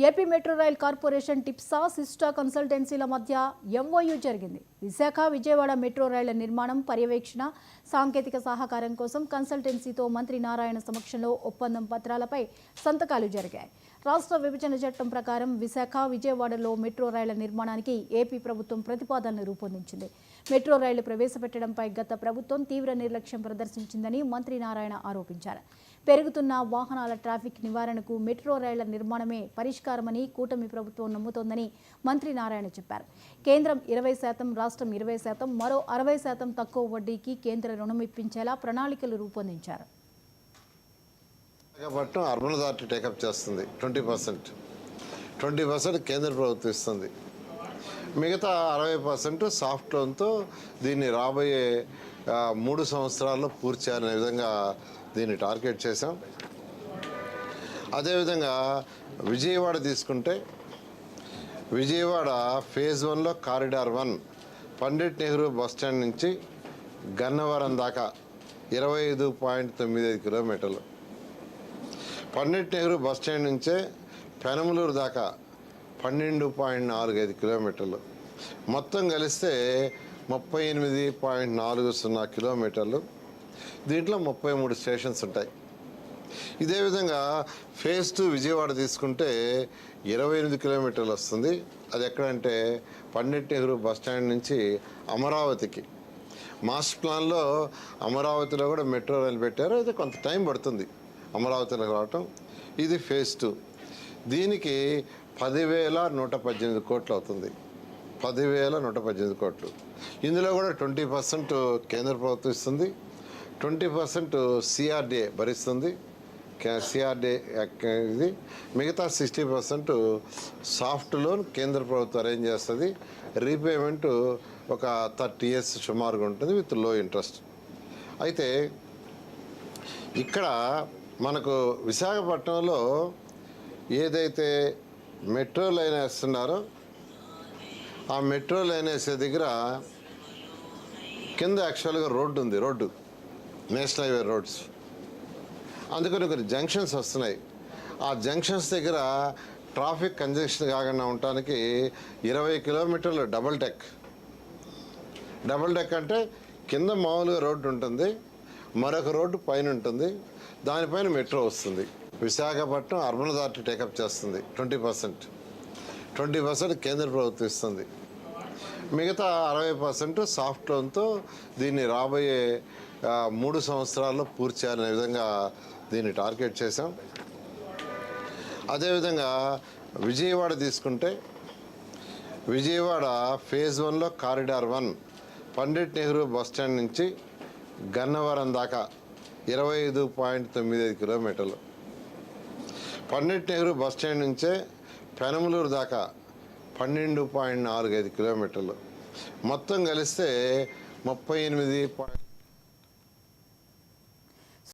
AP metro rail corporation టిప్సా Sista కన్సల్టెన్సీల మధ్య MoU జరిగింది. Visakha Vijayawada metro రైళ్ల నిర్మాణం, పర్యవేక్షణ, సాంకేతిక సహకారం కోసం కన్సల్టెన్సీతో మంత్రి నారాయణ సమక్షంలో ఒప్పందం పత్రాలపై సంతకాలు జరిగాయి. రాష్ట్ర విభజన చట్టం ప్రకారం విశాఖ విజయవాడలో మెట్రో రైళ్ల నిర్మాణానికి ఏపీ ప్రభుత్వం ప్రతిపాదనలు రూపొందించింది. మెట్రో రైళ్లు ప్రవేశపెట్టడంపై గత ప్రభుత్వం తీవ్ర నిర్లక్ష్యం ప్రదర్శించిందని మంత్రి నారాయణ ఆరోపించారు. పెరుగుతున్న వాహనాల ట్రాఫిక్ నివారణకు మెట్రో రైళ్ల నిర్మాణమే పరిష్కారమని కూటమి ప్రభుత్వం నమ్ముతోందని మంత్రి నారాయణ చెప్పారు. కేంద్రం 20%, రాష్ట్రం 20%, మరో 60% తక్కువ వడ్డీకి కేంద్ర రుణం ఇప్పించేలా ప్రణాళికలు రూపొందించారు. విశాఖపట్నం అర్బన్ అథారిటీ టేకప్ చేస్తుంది 20% కేంద్ర ప్రభుత్వం ఇస్తుంది. మిగతా 60% సాఫ్ట్ లోన్తో దీన్ని రాబోయే 3 సంవత్సరాల్లో పూర్తి చేయాలనే విధంగా దీన్ని టార్గెట్ చేశాం. అదేవిధంగా విజయవాడ తీసుకుంటే విజయవాడ ఫేజ్ 1లో కారిడార్ 1 పండిట్ నెహ్రూ బస్టాండ్ నుంచి గన్నవరం దాకా 25.95 కిలోమీటర్లు, పండిట్ నెహ్రూ బస్టాండ్ నుంచే పెనమలూరు దాకా 12.45 కిలోమీటర్లు, మొత్తం కలిస్తే 38.40 కిలోమీటర్లు. దీంట్లో 33 స్టేషన్స్ ఉంటాయి. ఇదే విధంగా ఫేజ్ 2 విజయవాడ తీసుకుంటే 28 కిలోమీటర్లు వస్తుంది. అది ఎక్కడంటే పండిట్ నెహ్రూ బస్టాండ్ నుంచి అమరావతికి. మాస్టర్ ప్లాన్లో అమరావతిలో కూడా మెట్రో రైలు పెట్టారు. అయితే కొంత టైం పడుతుంది అమరావతిలో రావటం. ఇది ఫేజ్ 2. దీనికి 10,118 కోట్లు అవుతుంది. 10,118 కోట్లు. ఇందులో కూడా 20% కేంద్ర ప్రభుత్వం ఇస్తుంది, 20% సిఆర్డీఏ భరిస్తుంది. సిఆర్డీఏ ఇది మిగతా 60% సాఫ్ట్ లోన్ కేంద్ర ప్రభుత్వం అరేంజ్ చేస్తుంది. రీపేమెంట్ ఒక 30 years సుమారుగా ఉంటుంది విత్ లో ఇంట్రెస్ట్. అయితే ఇక్కడ మనకు విశాఖపట్నంలో ఏదైతే మెట్రో లైన్ వేస్తున్నారో ఆ మెట్రో లైన్ వేసే దగ్గర కింద యాక్చువల్గా రోడ్డు ఉంది, రోడ్డు నేషనల్ హైవే రోడ్స్. అందుకని కొన్ని జంక్షన్స్ వస్తున్నాయి. ఆ జంక్షన్స్ దగ్గర ట్రాఫిక్ కంజెషన్ కాకుండా ఉండటానికి 20 కిలోమీటర్లు డబుల్ డెక్ అంటే కింద మామూలుగా రోడ్డు ఉంటుంది, మరొక రోడ్డు పైన ఉంటుంది, దానిపైన మెట్రో వస్తుంది. విశాఖపట్నం అర్బన్ అథారిటీ టేకప్ చేస్తుంది 20% కేంద్ర ప్రభుత్వం ఇస్తుంది. మిగతా 60% సాఫ్ట్ లోన్తో దీన్ని రాబోయే 3 సంవత్సరాల్లో పూర్తి చేయాలనే విధంగా దీన్ని టార్గెట్ చేశాం. అదేవిధంగా విజయవాడ తీసుకుంటే విజయవాడ ఫేజ్ 1లో కారిడార్ 1 పండిట్ నెహ్రూ బస్టాండ్ నుంచి గన్నవరం దాకా 25.95 కిలోమీటర్లు, పండిట్ నెహ్రూ బస్టాండ్ నుంచే పెనమలూరు దాకా 12.45 కిలోమీటర్లు, మొత్తం కలిస్తే 38.